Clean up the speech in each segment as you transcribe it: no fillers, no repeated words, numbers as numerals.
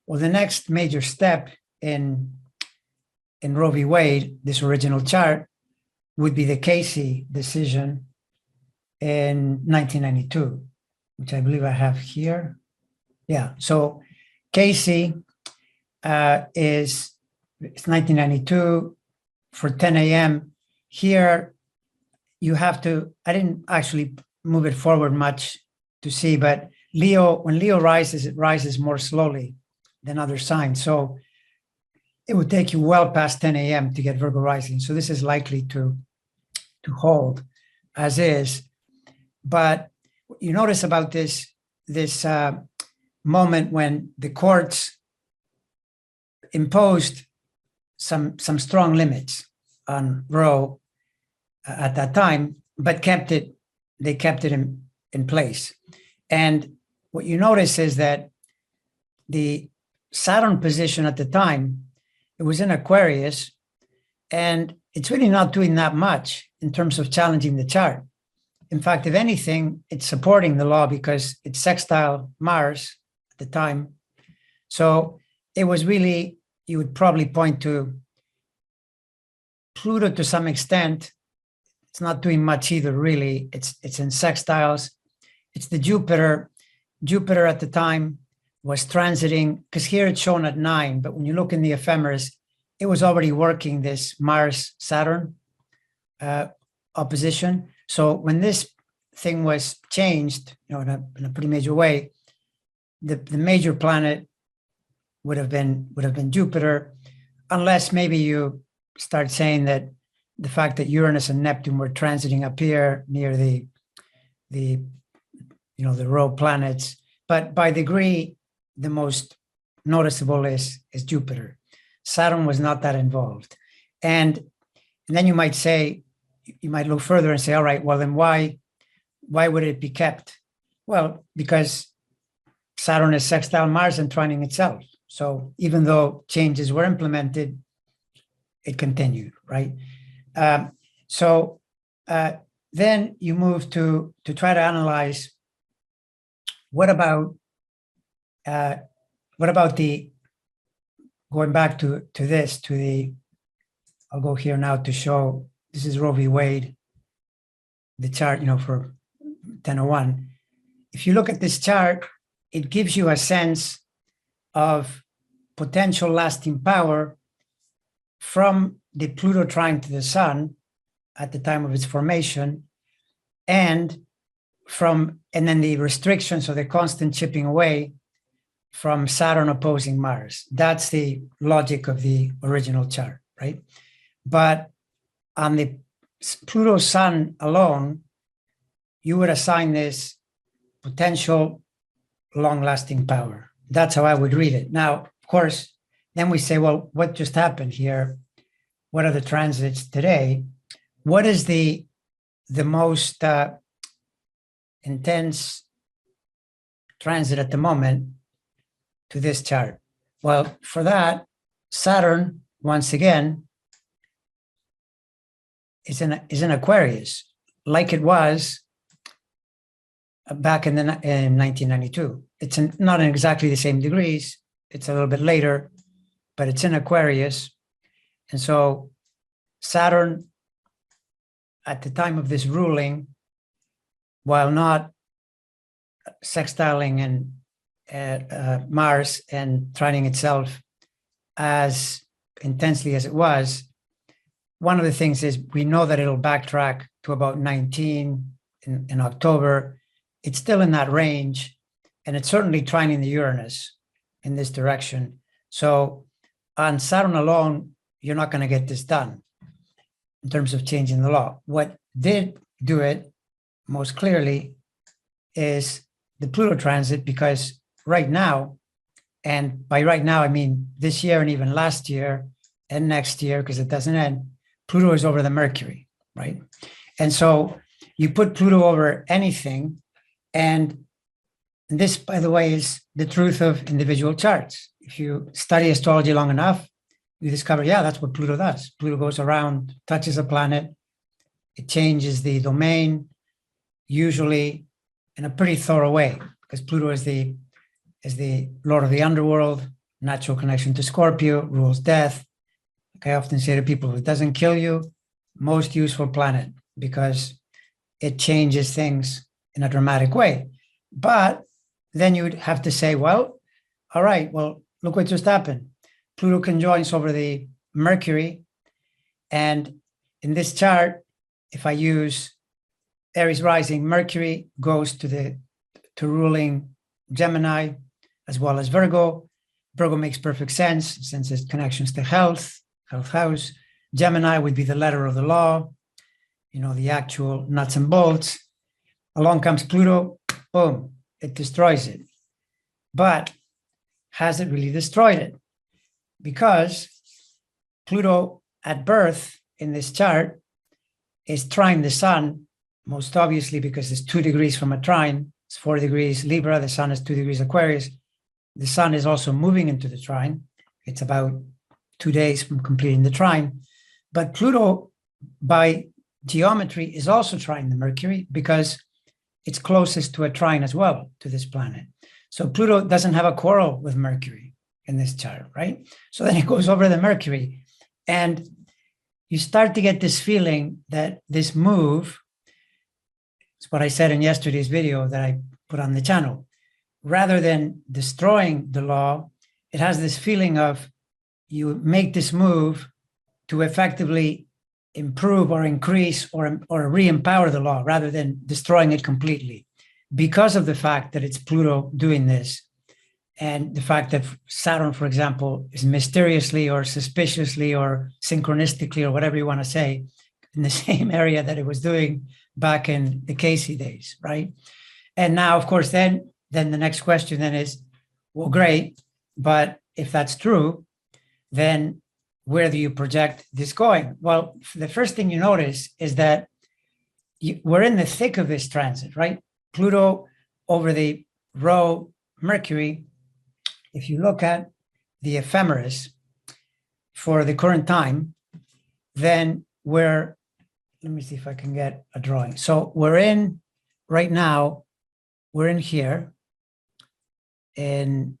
Well, the next major step in Roe v. Wade, this original chart, would be the Casey decision in 1992, which I believe I have here. Yeah, so Casey it's 1992 for 10 a.m. Here, you have to, I didn't actually move it forward much to see, but Leo, when Leo rises, it rises more slowly than other signs. So it would take you well past 10 a.m. to get Virgo rising. So this is likely to hold as is. But what you notice about this moment when the courts imposed some strong limits on Roe at that time, but they kept it in place. And what you notice is that the Saturn position at the time, it was in Aquarius, and it's really not doing that much in terms of challenging the chart. In fact, if anything, it's supporting the law because it's sextile Mars at the time. So it was really, you would probably point to Pluto to some extent. It's not doing much either, really. It's in sextiles. It's the Jupiter. Jupiter at the time was transiting, because here it's shown at 9, but when you look in the ephemeris, it was already working this Mars-Saturn opposition. So when this thing was changed, in a pretty major way, the major planet would have been Jupiter, unless maybe you start saying that the fact that Uranus and Neptune were transiting up here near the Roe planets. But by degree, the most noticeable is Jupiter. Saturn was not that involved. And then you might look further and say, all right, well then why would it be kept? Well, because Saturn is sextile Mars and trining itself. So even though changes were implemented, it continued, right? Then you move to try to analyze what about the, going back to I'll go here now to show, this is Roe v. Wade, the chart, for 1001. If you look at this chart, it gives you a sense of potential lasting power from the Pluto trine to the Sun at the time of its formation, and then the restrictions or the constant chipping away from Saturn opposing Mars. That's the logic of the original chart, right? But on the Pluto Sun alone, you would assign this potential long-lasting power. That's how I would read it. Now, of course, then we say, well, what just happened here? What are the transits today? What is the most intense transit at the moment to this chart? Well, for that, Saturn, once again, is in Aquarius, like it was back in 1992. It's not in exactly the same degrees. It's a little bit later, but it's in Aquarius. And so Saturn, at the time of this ruling, while not sextiling and Mars and trining itself as intensely as it was, one of the things is we know that it'll backtrack to about 19 in October. It's still in that range, and it's certainly trining the Uranus in this direction. So on Saturn alone, you're not going to get this done in terms of changing the law. What did do it most clearly is the Pluto transit, because right now, and by right now, I mean this year and even last year and next year, because it doesn't end, Pluto is over the Mercury, right? And so you put Pluto over anything, and this, by the way, is the truth of individual charts. If you study astrology long enough, you discover, yeah, that's what Pluto does. Pluto goes around, touches a planet, it changes the domain, usually in a pretty thorough way, because Pluto is the Lord of the underworld, natural connection to Scorpio, rules death. Like I often say to people, if it doesn't kill you, most useful planet, because it changes things in a dramatic way. But then you would have to say, well, all right, well, look what just happened. Pluto conjoins over the Mercury. And in this chart, if I use Aries rising, Mercury goes to ruling Gemini as well as Virgo. Virgo makes perfect sense since it's connections to health house. Gemini would be the letter of the law, the actual nuts and bolts. Along comes Pluto, boom, it destroys it. But has it really destroyed it? Because Pluto at birth in this chart is trine the sun, most obviously because it's 2 degrees from a trine. It's 4 degrees Libra, the sun is 2 degrees Aquarius. The sun is also moving into the trine. It's about 2 days from completing the trine. But Pluto, by geometry, is also trine the Mercury because it's closest to a trine as well to this planet. So Pluto doesn't have a quarrel with Mercury in this chart, right? So then it goes over the Mercury, and you start to get this feeling that this move, it's what I said in yesterday's video that I put on the channel, rather than destroying the law, it has this feeling of you make this move to effectively improve or increase or re-empower the law rather than destroying it completely. Because of the fact that it's Pluto doing this, and the fact that Saturn, for example, is mysteriously or suspiciously or synchronistically or whatever you want to say in the same area that it was doing back in the Casey days, right? And now, of course, then the next question then is, well, great, but if that's true, then where do you project this going? Well, the first thing you notice is that we're in the thick of this transit, right? Pluto over the row Mercury. If you look at the ephemeris for the current time, then let me see if I can get a drawing. So right now, we're in here in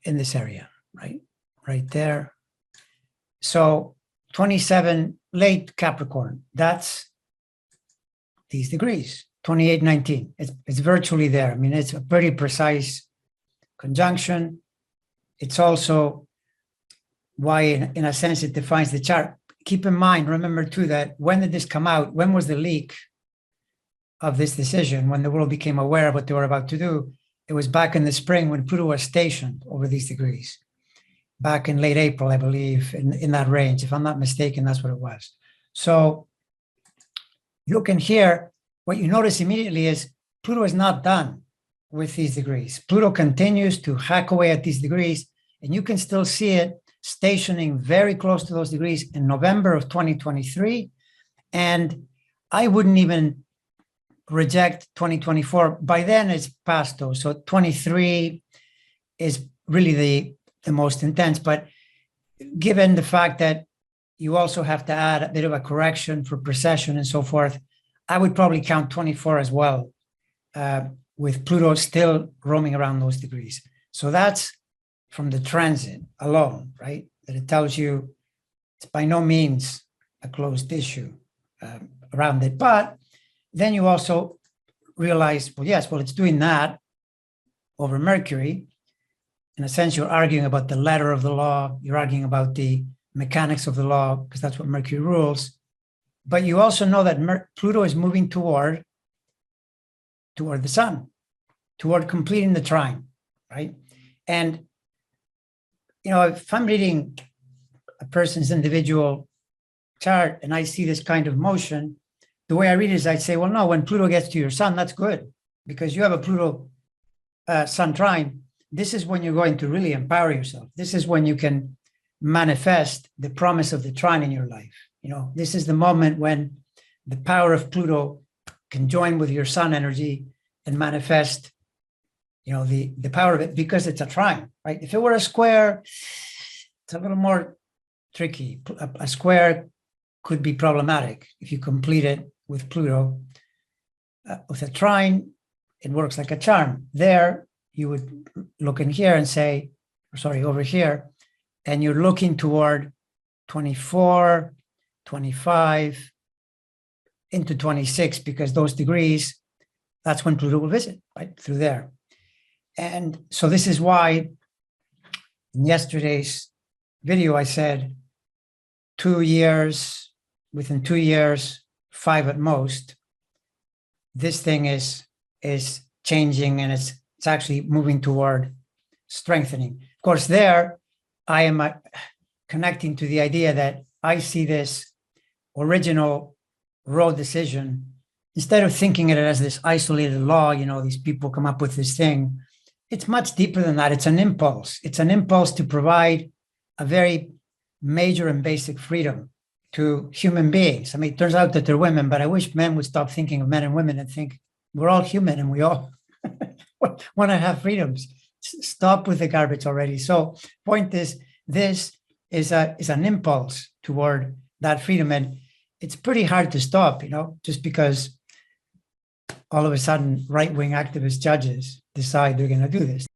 this area, right? Right there. So 27 late Capricorn, that's these degrees, 28-19. It's virtually there. I mean, it's a pretty precise conjunction. It's also why, in a sense, it defines the chart. Keep in mind, remember too, that when did this come out? When was the leak of this decision? When the world became aware of what they were about to do? It was back in the spring when Pluto was stationed over these degrees. Back in late April, I believe, in that range. If I'm not mistaken, that's what it was. So look in here, what you notice immediately is Pluto is not done with these degrees. Pluto continues to hack away at these degrees, and you can still see it stationing very close to those degrees in November of 2023. And I wouldn't even reject 2024. By then, it's past those. So 23 is really the most intense. But given the fact that you also have to add a bit of a correction for precession and so forth, I would probably count 24 as well, with Pluto still roaming around those degrees. So that's from the transit alone, right? That it tells you it's by no means a closed issue around it. But then you also realize, well, it's doing that over Mercury. In a sense, you're arguing about the letter of the law. You're arguing about the mechanics of the law because that's what Mercury rules. But you also know that Pluto is moving toward the sun, toward completing the trine, right? And, if I'm reading a person's individual chart and I see this kind of motion, the way I read it is I'd say, well, no, when Pluto gets to your sun, that's good because you have a Pluto sun trine. This is when you're going to really empower yourself. This is when you can manifest the promise of the trine in your life. This is the moment when the power of Pluto can join with your sun energy and manifest, the power of it because it's a trine, right? If it were a square, it's a little more tricky. A square could be problematic if you complete it with Pluto. With a trine, it works like a charm. There, you would look in here and say, sorry, over here, and you're looking toward 24, 25, into 26, because those degrees, that's when Pluto will visit, right, through there. And so this is why in yesterday's video, I said 2 years, within 2 years, 5 at most, this thing is changing, and it's actually moving toward strengthening. Of course, there I am connecting to the idea that I see this original road decision, instead of thinking of it as this isolated law, you know, these people come up with this thing. It's much deeper than that. It's an impulse. It's an impulse to provide a very major and basic freedom to human beings. I mean, it turns out that they're women, but I wish men would stop thinking of men and women and think we're all human and we all want to have freedoms. Stop with the garbage already. So point is, this is an impulse toward that freedom. And it's pretty hard to stop, you know, just because all of a sudden right-wing activist judges decide they're going to do this.